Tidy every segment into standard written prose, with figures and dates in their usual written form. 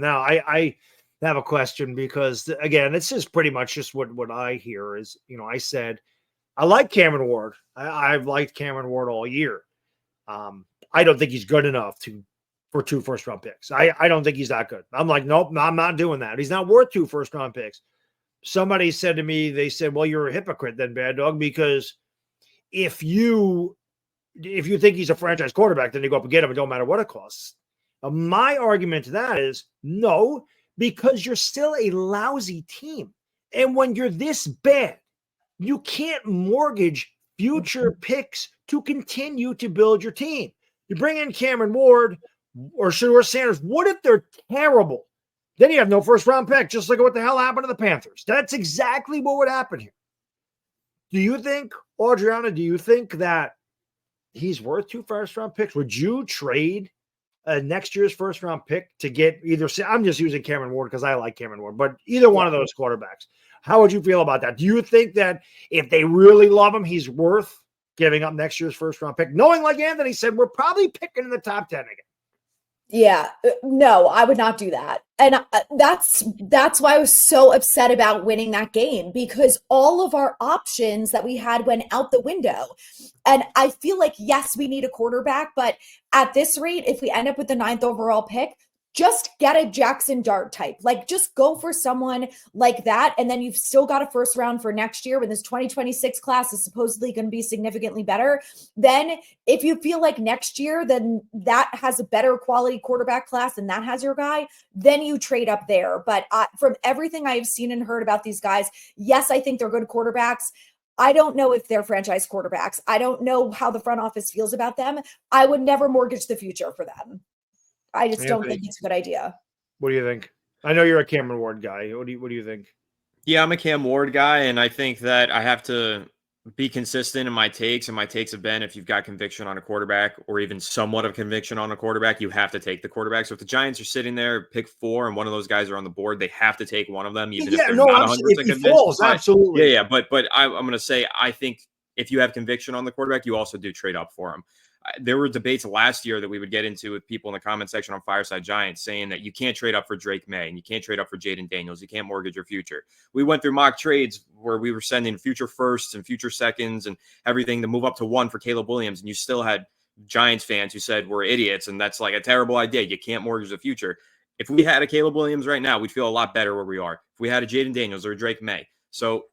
Now, I have a question because, again, it's just pretty much just what I hear is, I said, I like Cameron Ward. I've liked Cameron Ward all year. I don't think he's good enough for 2 first-round picks. I don't think he's that good. I'm like, nope, I'm not doing that. He's not worth 2 first-round picks. Somebody said to me, they said, well, you're a hypocrite then, Bad Dog, because if you think he's a franchise quarterback, then you go up and get him. It don't matter what it costs. My argument to that is no, because you're still a lousy team. And when you're this bad, you can't mortgage future picks to continue to build your team. You bring in Cameron Ward or Shedeur Sanders. What if they're terrible? Then you have no first-round pick, just like what the hell happened to the Panthers. That's exactly what would happen here. Do you think, Adriana, that he's worth 2 first-round picks? Would you trade next year's first-round pick to get either – I'm just using Cameron Ward because I like Cameron Ward, but either one of those quarterbacks. How would you feel about that? Do you think that if they really love him, he's worth giving up next year's first-round pick, knowing, like Anthony said, we're probably picking in the top 10 again? Yeah, no, I would not do that. And that's why I was so upset about winning that game, because all of our options that we had went out the window. And I feel like, yes, we need a quarterback, but at this rate, if we end up with the 9th overall pick, just get a Jackson Dart type. Like, just go for someone like that. And then you've still got a first round for next year when this 2026 class is supposedly going to be significantly better. Then if you feel like next year, then that has a better quality quarterback class and that has your guy, then you trade up there. But from everything I've seen and heard about these guys, yes, I think they're good quarterbacks. I don't know if they're franchise quarterbacks. I don't know how the front office feels about them. I would never mortgage the future for them. I just don't think it's a good idea. What do you think? I know you're a Cameron Ward guy. What do you think? Yeah, I'm a Cam Ward guy, and I think that I have to be consistent in my takes, and my takes have been if you've got conviction on a quarterback or even somewhat of conviction on a quarterback, you have to take the quarterback. So if the Giants are sitting there, pick 4, and one of those guys are on the board, they have to take one of them, even if they're not 100% convinced. Falls, absolutely. Yeah, but I'm going to say I think if you have conviction on the quarterback, you also do trade up for him. There were debates last year that we would get into with people in the comment section on Fireside Giants saying that you can't trade up for Drake May and you can't trade up for Jaden Daniels. You can't mortgage your future. We went through mock trades where we were sending future firsts and future seconds and everything to move up to 1 for Caleb Williams. And you still had Giants fans who said we're idiots and that's like a terrible idea. You can't mortgage the future. If we had a Caleb Williams right now, we'd feel a lot better where we are. If we had a Jaden Daniels or a Drake May. So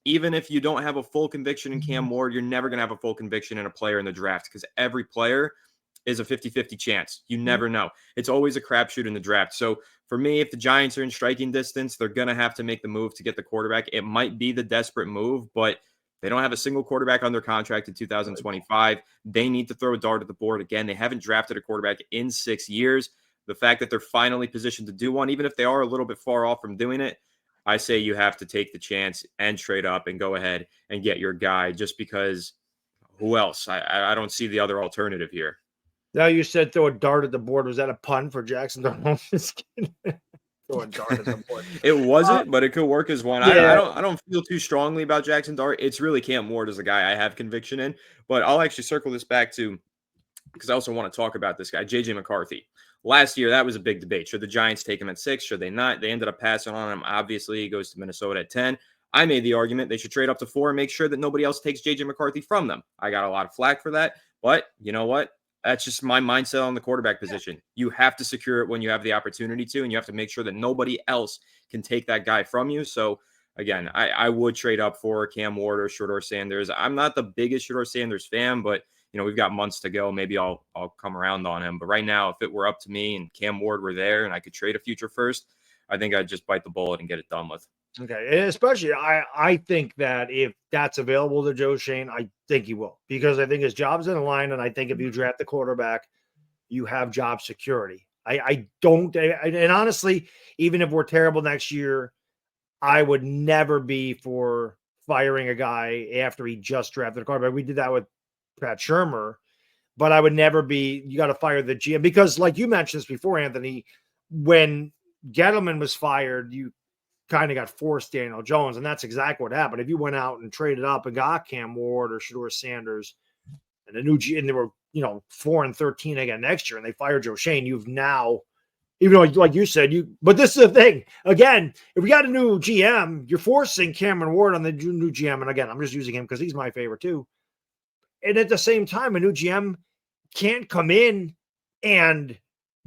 even if you don't have a full conviction in Cam Ward, you're never going to have a full conviction in a player in the draft because every player is a 50-50 chance. You never know. It's always a crapshoot in the draft. So for me, if the Giants are in striking distance, they're going to have to make the move to get the quarterback. It might be the desperate move, but they don't have a single quarterback under contract in 2025. They need to throw a dart at the board again. They haven't drafted a quarterback in 6 years. The fact that they're finally positioned to do one, even if they are a little bit far off from doing it, I say you have to take the chance and trade up and go ahead and get your guy just because who else? I don't see the other alternative here. Now you said throw a dart at the board. Was that a pun for Jackson? Just kidding. Throw a dart at the board. It wasn't, but it could work as one. Yeah. I don't feel too strongly about Jackson Dart. It's really Cam Ward as a guy I have conviction in, but I'll actually circle this back to because I also want to talk about this guy, JJ McCarthy. Last year, that was a big debate. Should the Giants take him at 6? Should they not? They ended up passing on him. Obviously, he goes to Minnesota at 10. I made the argument they should trade up to 4 and make sure that nobody else takes J.J. McCarthy from them. I got a lot of flack for that. But you know what? That's just my mindset on the quarterback position. You have to secure it when you have the opportunity to, and you have to make sure that nobody else can take that guy from you. So, again, I would trade up for Cam Ward or Shedeur Sanders. I'm not the biggest Shedeur Sanders fan, but we've got months to go. Maybe I'll come around on him. But right now, if it were up to me and Cam Ward were there and I could trade a future first, I think I'd just bite the bullet and get it done with. Okay. And especially, I think that if that's available to Joe Shane, I think he will. Because I think his job's in the line, and I think if you draft the quarterback, you have job security. I don't – and honestly, even if we're terrible next year, I would never be for firing a guy after he just drafted a quarterback. We did that with Pat Shurmur, but I would never be, you got to fire the GM because like you mentioned this before, Anthony, when Gettleman was fired, you kind of got forced Daniel Jones, and that's exactly what happened. If you went out and traded up and got Cam Ward or Shedeur Sanders and a new GM, and they were, 4-13 again next year, and they fired Joe Shane, you've now Even though, like you said, but this is the thing. Again, if we got a new GM, you're forcing Cameron Ward on the new GM. And again, I'm just using him because he's my favorite too. And at the same time, a new GM can't come in and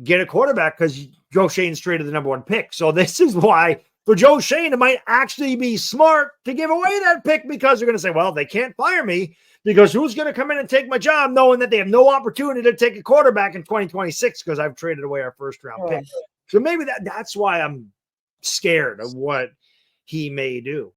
get a quarterback because Joe Shane's traded the number 1 pick. So this is why for Joe Shane, it might actually be smart to give away that pick because they're going to say, well, they can't fire me because who's going to come in and take my job knowing that they have no opportunity to take a quarterback in 2026 because I've traded away our first-round pick. So maybe that's why I'm scared of what he may do.